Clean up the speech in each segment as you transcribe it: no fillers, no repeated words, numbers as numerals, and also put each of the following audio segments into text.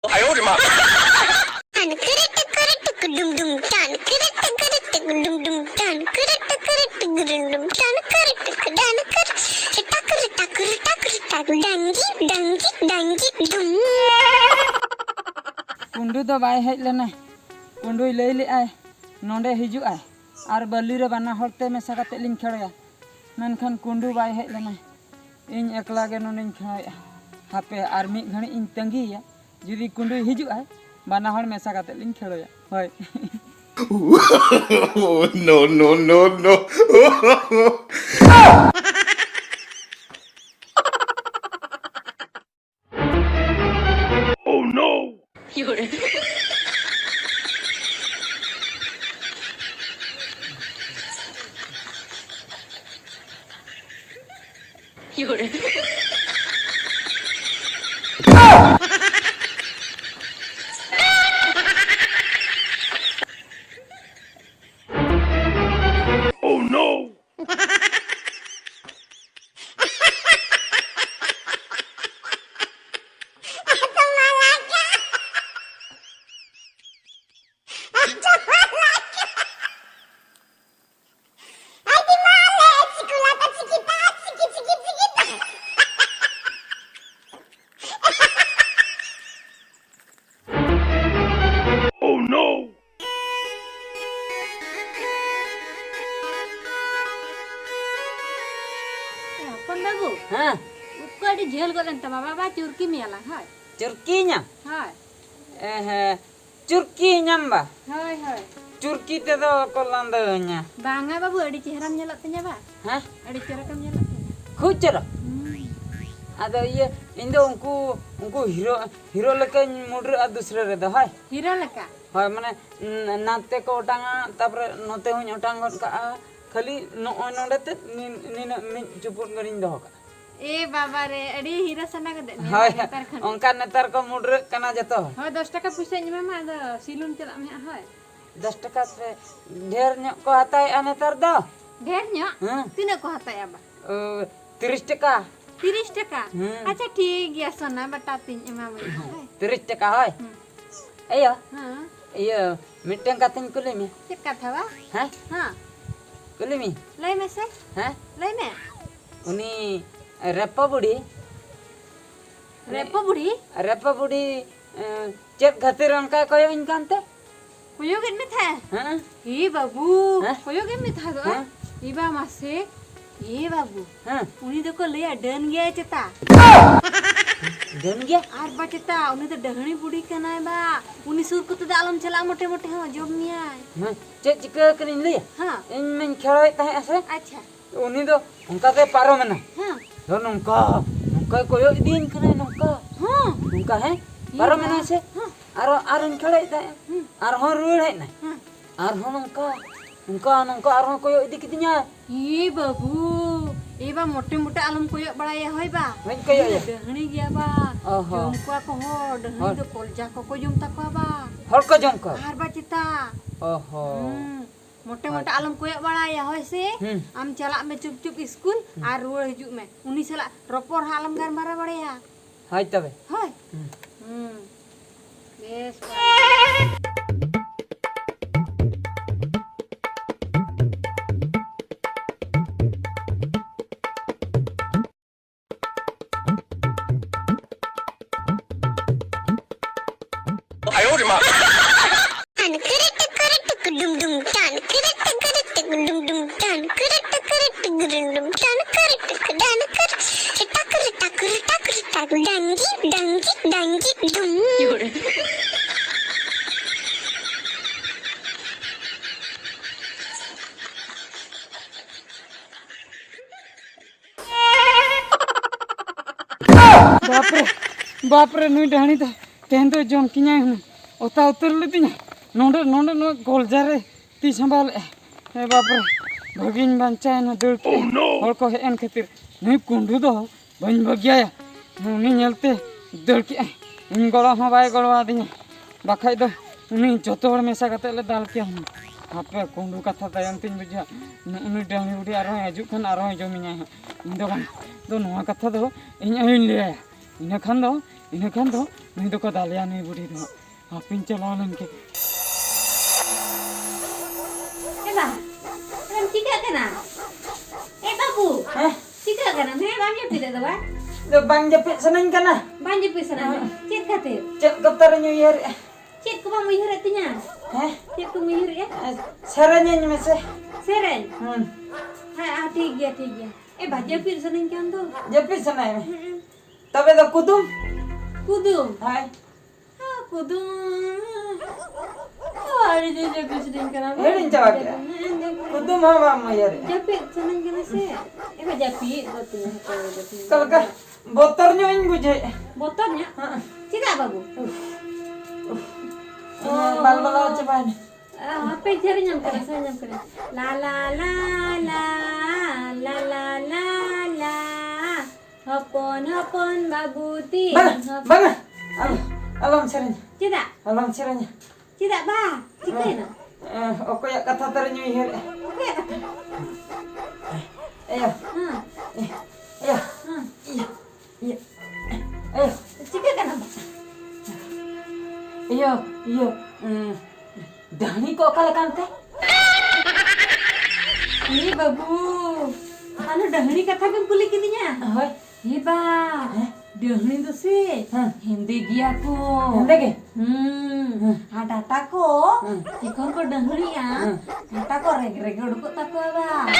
哎呦我的妈कुंडू तो bye hedge लेना कुंडू लई ले आय नोंडे हिजु आय और बल्ली रे बना हरते मेसा काते लिंग खेड़या मेनखान कुंडू बाय हेज लेना इन एकला गे नोंडे खेड़या हापे और मिद घड़ी इन तंगीया जुदी कुंडू हिजु आय बना हर मेसा काते लिंग खेड़या होय no no no no oh no 有人，有人， oh no oh no अपन बाबू हां उकड़ी झेल गलन त बाबा चुरकी मियाला हाय चुरकी न्या हाय चुरकी न्याम्बा हाय हाय चुरकी ते दो को लांदा न्या बांगा बाबू अड़ी चेहराम nyelot tanya ba हां अड़ी चेहरा kam nyelot खुचरा ada iya indo unku hero leka mudre a dusre re da hai hero leka hoy mane nate ko otanga tapre note huny otang got ka khali no nonde te ni min jupur garing doh ka ए बाबा रे अड़ी हीरा सना का दे hoy onka netar ko mudre kana jato हां 10 टका पुसे ᱧᱮᱢᱟ मा the सिलून चला में हाय 10 टका से ढेर ᱧᱚᱜ ko hatai anetar do ढेर ᱧᱚ हां तीना को हताया बा 30 टका 30 टका अच्छा ठीक गया सोना बताती एमा में 30 टका hoy ayo हां iya miteng kateng kuli mi check कथा बा ha हां kuli mi लई में से ha लई में uni repa budi रेपो बुढ़ी चेक खातिर उनका कोई इनकान ते कोयो गेन में था हां ए बाबू हाँ? कोयो गेन में था दो हाँ? ई बा मासे ए बाबू हां उनी तो को ले डन गया चता जन गया आर बा चता उनी तो डहणी बुढ़ी कनाय बा उनी सुर को तो आलम चला मोटे मोटे हां जोम निया हां चेक चिका करिन ले हां इन मन खेलाय ताहे असे अच्छा उनी दो उनका ते पारो मना हां तो नंका कोयो दिन कने नंका हां उनका है पारो मना से आरो आरन खेलाय ताहे आर हो रुड़ है ना हां आर हो नंका आर हो कोयो इदी कितnya ए बाबू ए बा मोटे मोटे आलम कोयो बड़ाया होय बा wen koyo ya डहणी गया बा ओहो। जोम को हो डहणी तो कोलजा को जोम तकवा बा हर को जम को आर बा चता ओहो मोटे मोटे आलम कोया बड़ाया होय से आम चला में चुप चुप स्कूल आर रुड़ हिजु में उनी सला रोपोर हालम गार मारा बड़या हाय तबे होय बेस哎呦我的妈有人 बाप रे नुई डहाणी तो तेहन तो जम किया हूं ओता उतर लेतिया नोंडे नोंडे नो गोलजा रे ती संभाल ए बाप रे भगिन बांचा न दड़ के और को हेन खातिर नुई कुंडू दो बन बगिया नुनी नेलते दड़ के इन गड़ा ह बाय गड़वा दिया बाखाय दो नुनी जतो हड़ मेसा कते ले दाल के हम हापे कुंडू कथा तायम तिन बुझा नुनी डहाणी बुढ़ी आरो हजू खन आरो जमिया इन दो बांग दो नोआ कथा दो इन अहिन ले ina khan do ni do ko dalia ni budi do apin chala len ke Eba, em cika kana? Babu. Cika kana? Me bang je pide ba? do bang japit seneng kana Bang je pisana. Cit kate. cek kaptar new year Cit ko bang muyur atinya. Cit ko muyur ya. saranya ni mese Seren. Ha ठीक है. बाजे फिर सनन क्या तो? japit seneng tabe do kudum Kudum. hai हाँ kudum. अरे जे कुछ नहीं करा herin jawab ya kudum ha ma year Japit senang kena se. Japit betul. kal ka botornya in buje Botolnya? Tidak babu. bal bal cepat Apa yang cari nyam kena saya nyam kena. La la la la la la la la. Hapon babu ti. bang alam serenya Tidak. alam serenya Tidak ba. Cik na. Oke ya kata ternyuh here Oke. ayo ayo iya ayo Cik kan apa? iyo dani kok kala kante Ini babu. Anu dahani kata kan kulit kitinya. hoy Iba. Dahani tu sih. Hindi gya ko. ndege Ada tako. Ikon ko dahani ya. Tako reg uduko tako ba.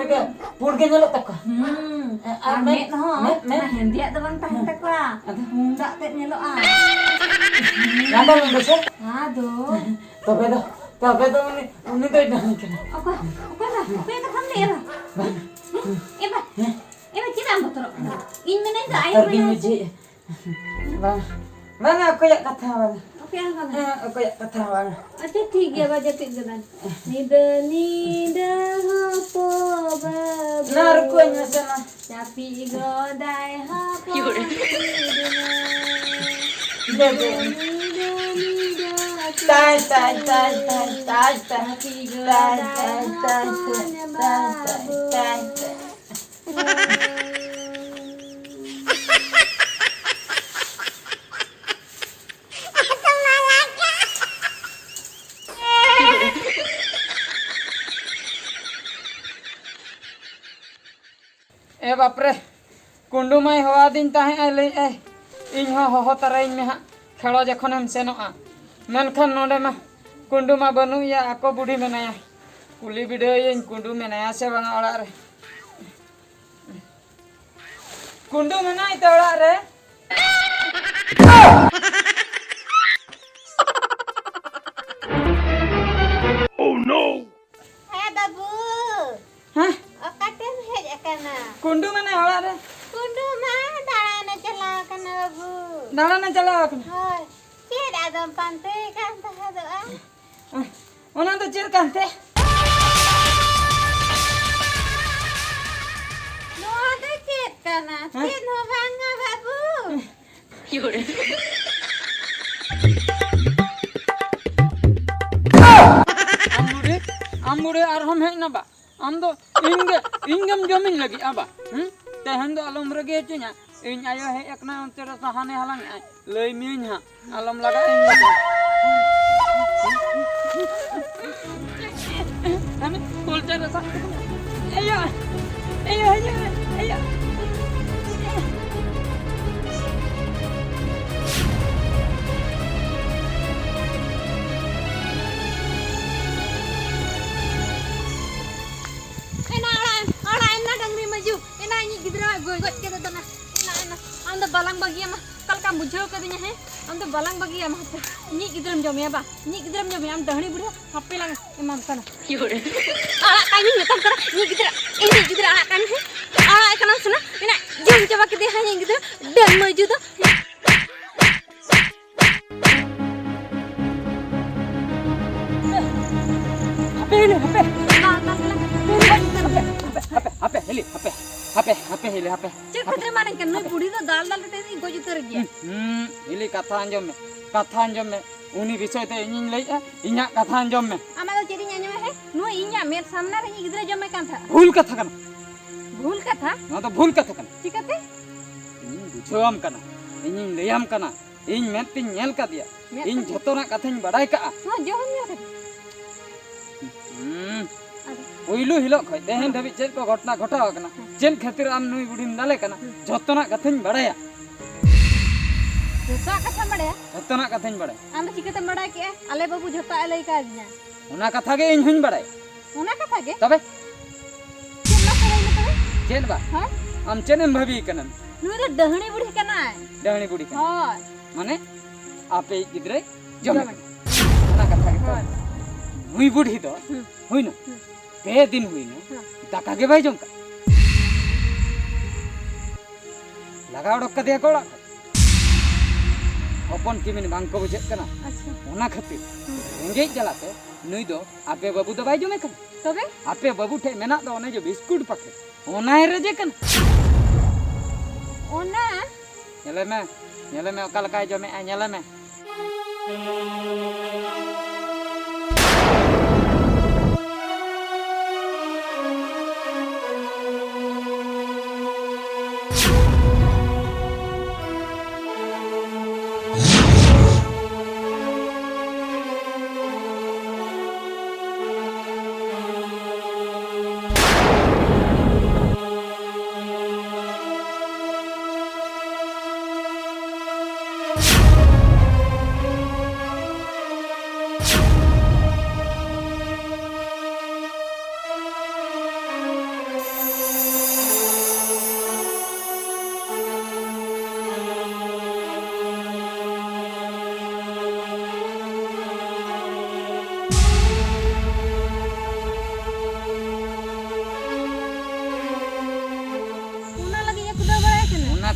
rega purge nyelok tak Ame no. Hindi at bang tahan tako la. Hunda tet nyelo ah. nanda membese Aduh. tapi do uni to dani kana Oke lah. Oke kata ni ya. Eba cita motor. In mana dah air tergi muji bang aku ya kata bang Oke angkat. aku ya kata bang अच्छा ठीक है बाजा pick गदन निद हपो बाबू narkonya sana tapi godai हपो tai tapi godai बापरे कुंडू माई हवा दिन ताहे ले इन हो तराइन में खेलो जखन हम सेनोआ मेनखान नोडे मा कुंडू मा बनू या आको बुढ़ी मेनाया कुली बिडे कुंडू मेनाया से बंगा ओड़ा रे कुंडू मेनाई ते ओड़ा रे Oh no! babu हाँ okaten hej akana कुंडू मेनाई ओड़ा रे kundu mah dalana chala kana babu दाड़ा ने चला hoy cid adam pantai kan tahado ah ओना तो चिर कांते no ada cid kana cid no banga babu आमुड़े और हम है ना बा हम तो इंगम जमीन लगी आबा तेहन दो अलम रगे चुना इन आयो है एक ना तेरे सहाने हलंग लई मिन हा अलम लगा इन हम कोल तेरे सा ayo Am balang bagi mah kal kam bujau kadinya he am to balang bagi mah ni gidram jome ba ni gidram jome am dahni budha happe lang emam kana ala kani metam kara ni gidra ala kan he ala kana suna ina jom coba ke dia hanya gidra dan maju to hape heli cek khatre mane kan noi budi to dal te ni goj utar gya heli katha anjom me uni bisoy te inin lei inya katha anjom me ama do chiri nyanya he no inya mer samna re gidra jome kan tha bhul katha kana भूल कथा ना तो भूल कथा कना चिकाते इन बुझावम कना इन लैयाम कना इन मेंतिन nail का दिया इन झतोना कथाñ बड़ाई का हां जो हम नेल ओइलो हिलो खय देहन धबि चेल को घटना घटाव कना चेल खातिर आम नुई बुढ़ीम दाले कना झतोना कथाñ बड़ाया जोता कथा बड़े झतोना कथाñ बड़ाय आम चिकाते बड़ा के आले बाबू जोता लई का दिया ओना कथा गे इन हूं बड़ाय ओना कथा गे तबे केना करे तबे चेल बा हां आम चेनेम भाभी कना नुई तो डहणी बुढ़ी कना डहणी बुढ़ी कना हां माने आपे गिद्रे जमे ओना कथा के नुई बुढ़ी दो होई न पे दिन हुई न दाका के भाई जमका लगा उडक का दिया कोड़ा अपन किमिन बांग को बुझे कना अच्छा ओना खातिर रेंगे चलाते नुई दो आपे बाबू दो भाई जमे कना तबे आपे बाबू ठे मेना दो ओने जो बिस्कुट पके ओना हे रजे कना ओना नेले में ओका लका जमे आ नेले में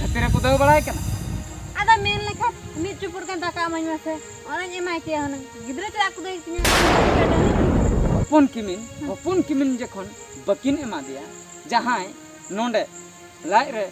खातिर को दो बड़ाय कना आदा मेन लेखा मिट चुपुर का दाका माई मासे ओना एमाय के हन गिद्रे ता को दे तिया हपन किमिन जखन बकिन एमा दिया जहां नोंडे लाई रे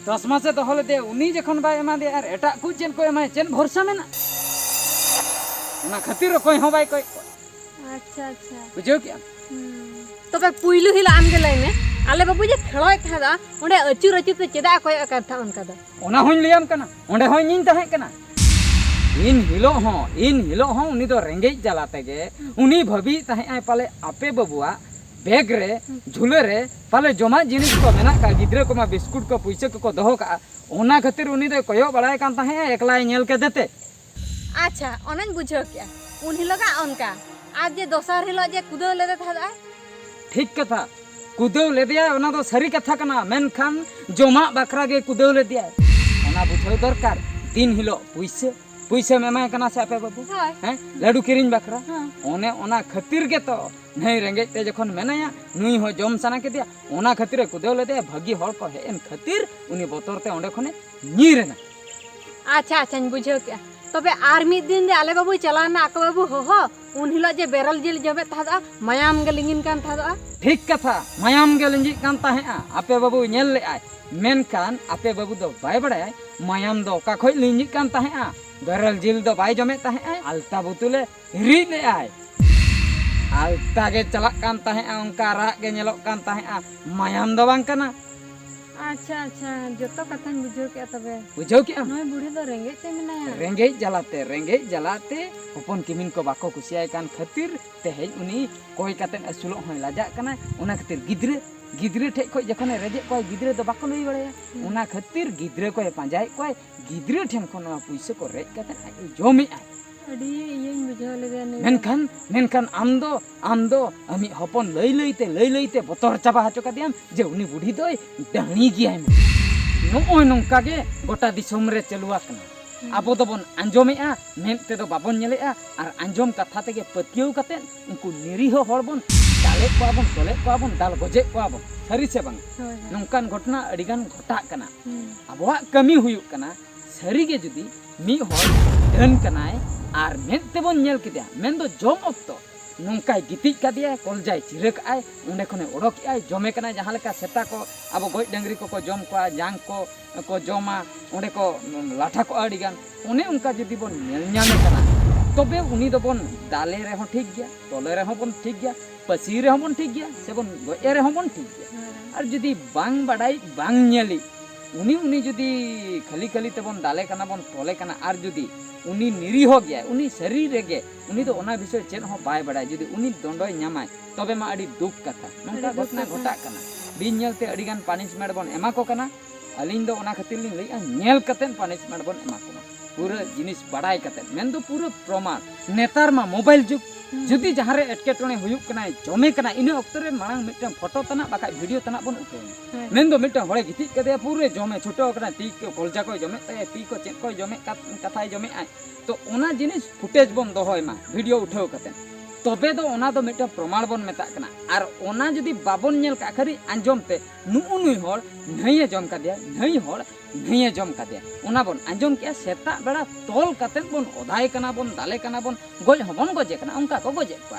10 मासे दहले दे उनी जखन बा एमा दिया और एटा को चेन को एमा चेन भरोसा मेना ओना खातिर कोई हो बाय कोई अच्छा अच्छा बुझो क्या तबे पुइलु हिला आम के लाइन में आले बाबू जे खेलोय था ओंडे अचुर अचुर ते चेदा कोय का था उनका दा ओना होइन लियाम कना ओंडे होइन इन तहे कना इन हिलो हो उनी दो रेंगे जलाते गे उनी भबी तहे आय पाले आपे बबुआ बैग रे झुले रे पाले जमा जिनिस को मेना का गिद्रे को मा बिस्कुट को पैसे को दहो का ओना खातिर उनी दो कयो बड़ाय कान तहे एकला नेल के देते अच्छा ओनन बुझो क्या उन हिलो का उनका आज जे दोसर हिलो जे कुदो लेते था ठीक कथा कुदौ ले दिया ओना दो सरी कथा कना मेनखान जमा बकरा गे कुदौ ले दिया ओना बुझाव दरकार दिन हिलो पैसे में मैं कना से आपे बाबू हैं लाडू किरिन बकरा ओने ओना खातिर के तो नहीं रेंगे ते जखन मेनाया नुई हो जम सना के दिया ओना खातिर कुदौ ले दिया भागी हड़ को हेन खातिर उनी बोतर ते ओंडे खने नीरेना अच्छा अच्छा बुझो क्या तबे आर मिद दिन दे आले बाबू चलाना आको बाबू हो उन हिलो जे बेरल जिल जबे था मायाम गे लिंगिन कान था ठीक कथा मायाम गे लिंजी कान ताहे आपे बाबू नेल ले आय मेनकान आपे बाबू दो बाय बड़ाय मायाम दो का खोय लिंजी कान ताहे बेरल जिल दो बाय जमे ताहे आलता बुतुले री ले आय आलता गे चला कान ताहे उनका रा गे नेलो कान ताहे मायाम दो बांग कना अच्छा अच्छा जतो कथा बुझो क्या तबे बुझो क्या नय बुढ़ी दो रेंगे ते मिनाया रेंगे जलाते हपन किमिन को बाको कुसियाय कान खातिर तेहेज उनी कोई कातेन असुलो होय लाजा कना ओना खातिर गिद्रे ठे कोई जखन रेजे कोई गिद्रे दो बाको लई बड़ाया ओना खातिर गिद्रे कोई पांजाय कोई गिद्रे ठेन कोन पैसे को रेज कातेन जमी आय अडी येन बुझो ले ने मेनखान आमदो अमी हपन लईते बतर चाबा हाचो कादियाम जे उनी बुढ़ी दोय डाणी गियाय नोय नोंका गे गोटा दिसोम रे चलुआ कना आबो दोबन आंजोमेआ मेनते दो बाबन नेलेआ आर आंजोम कथा तेगे पतियौ काते उनको निरीह हड़बन दाले कोआबन तोले कोआबन दाल गजे कोआबन सरी से बांग नोंकान घटना अडिगान घटा कना आबोआ कमी हुयुक कना सरी गे जुदी मी हर धन कनाय आर मेनते बन नेल किदिया मेन दो जम अक्तो नोंकाय गितिज कादिया कलजाय चिरक आय उंडे खने ओडक आय जमे कना जहां लेका सेता को अब गोय डंगरी को जम को जांग को जमा उंडे को लाठा को अडिगान उन्हें उनका जुदी बन नेल न्यामे कना तबे उनी दोबन दाले रेहो ठीक गया तोले रेहो बन ठीक गया पसी रेहो बन ठीक गया से बन गोए रेहो बन ठीक गया और जुदी बांग बाडाई बांग नेली उनी जुदी खाली खाली तेबन दाले कना बन तोले कना और जुदी उनी निरी हो गया उनी शरीर रेगे उनी तो ओना विषय चेन हो बाय बाडाई जुदी उनी दंडोय ᱧᱟᱢᱟᱭ तबे मा अड़ी दुख कथा नंका घटना घटा कना बिन नेलते अड़ीगान पनिशमेंट बन एमा को कना अलिंग दो ओना खातिर लिंग लइया नेल कतेन पनिशमेंट बन एमा को पूरा जिनिस बाडाई कतेन मेन दो पूरा प्रमाण नेतार मा मोबाइल जुग जुदी जहां रे एटकेटोणे हुयुक कना जमे कना इने ऑक्ट रे मांग मिटन फोटो तना बाका वीडियो तना बन उठे मेन दो मिटन होळे गिति कदे पूरे जमे छुटो कना ती को कोलजा को जमे ते ती को चेक को जमे कथाय जमे आय तो ओना जिनिस फुटेज बन दोहय मा वीडियो उठाव कतेन तबे दो ओना दो मिटन प्रमाण बन मेता कना आर ओना जुदी बाबन नेल का खरी आंजमते नुउनुई होड़ नहिए जम का दिया नही होड़ नहिए जम का दिया ओना बन आंजम के सेता बेड़ा तोल कतेन बन ओदाय कना बन दाले कना बन गोज हबन गोजे कना उनका को गोजे पा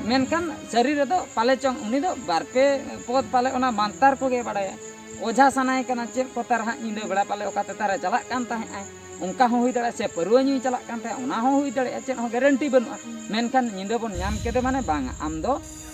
मेनकान शरीर दो पाले चंग उनी दो बारपे पद पाले ओना मानतार को गे बड़ाया ओझा सनाय कना चेक को तरह इंदे बेड़ा पाले ओका तारे चला कान ताहे आय उनका हो हुई दड़ा से परुआ ᱧᱩ चला कान ताहे ओना हो हुई दड़ा चेन हो गारंटी बनुआ मेनकान निंदे बन ᱧᱟᱢ केदे माने बांग आम दो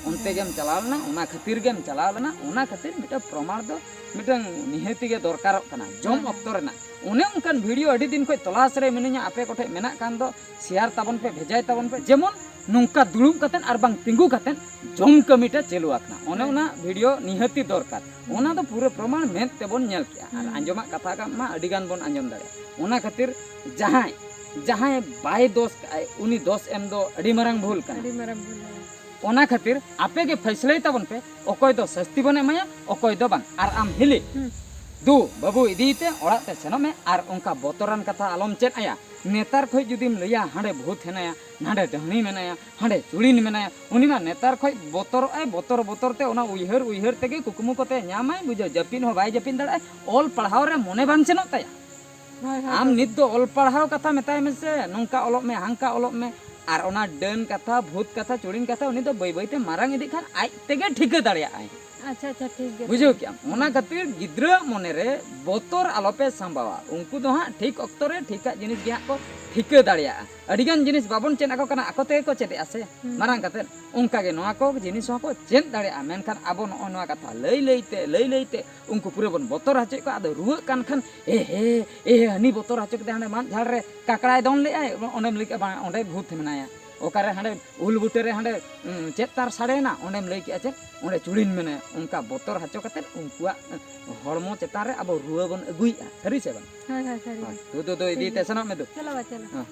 उनते गेम चलावना ओना खातिर गेम चलावना ओना खातिर मिटा प्रमाण दो मिटन निहति गे दरकारक कना जम ऑक्ट रेना उन्हें उनकान वीडियो अड़ी दिन को तलाश रे मिनिया आपे कोठे मेना कान दो शेयर ताबन पे भेजाय ताबन पे जेमन नुंका दुलुम कतेन आर बांग तिंगु कतेन जम कमिटा चेलु आकना ओने ओना वीडियो निहति दरकार ओना दो पूरे प्रमाण मेन तेबन नेल के आर आंजमा कथा का मा अड़ी गान बन आंजम दाड़े ओना खातिर जहाय जहाय बाय दोष काय उनी दोष एम दो अड़ी मरंग भूल कना ओना खातिर आपे के फैसले ताबन पे ओकोय दो सस्ती बने माया ओकोय दो बांग आर आम हिली दू बाबू इदीते ओड़ाते सेनो में आर उनका बोतरान कथा आलम चेत आया नेतार खय जुदीम लैया हांडे भूत हेनाया नाडे डहणी मेनाया हांडे चुड़ीन मेनाया उनी मा नेतार खय बोतर आय बोतर बोतर ते ओना उइहर उइहर तेगे कुकुमु कोते ᱧᱟᱢᱟᱭ बुझो जपिन हो बाय जपिन दड़ा ऑल पढ़ाव रे मने बान सेनो ताया आम नित दो ऑल पढ़ाव कथा मेताय में से नोंका ऑलोग में हांका ऑलोग में आर ओना डन कथा भूत कथा चुड़ीन कथा उनी तो बई बईते मारांग इदी खान आज तेगे ठिक दाड़िया आय अच्छा अच्छा ठीक है बुझो क्या ओना खातिर गिद्रा मने रे बोतर आलोपे संभावा उनको दो हां ठीक ऑक्ट रे ठीका जिनिस गे को ठीक दाड़िया अडिगान जिनिस बाबन चेन आको कना आको ते को चेते आसे मारांग कते उनका गे नोआ को जिनिस को चेन दाड़िया मेनखान आबो नो नोआ कथा लई लईते उनको पूरे बन बोतर हचे को आदो रुवा कान खान ए हनी बोतर हचे के हाने मान झाड़ रे काकड़ाय दोन ले आय ओनेम लिके बा ओंडे भूत मेनाया ओकारे हांडे उल बुटे रे हांडे चेत तार साड़ेना ओंडेम लई के आचे ओंडे चुड़ीन मेने उनका बोतर हचो कते उनकुआ हड़मो चेतारे अब रुआ बन अगुई हरी से बन हां हां सरी दो इदी ते सना में दो चलो चलो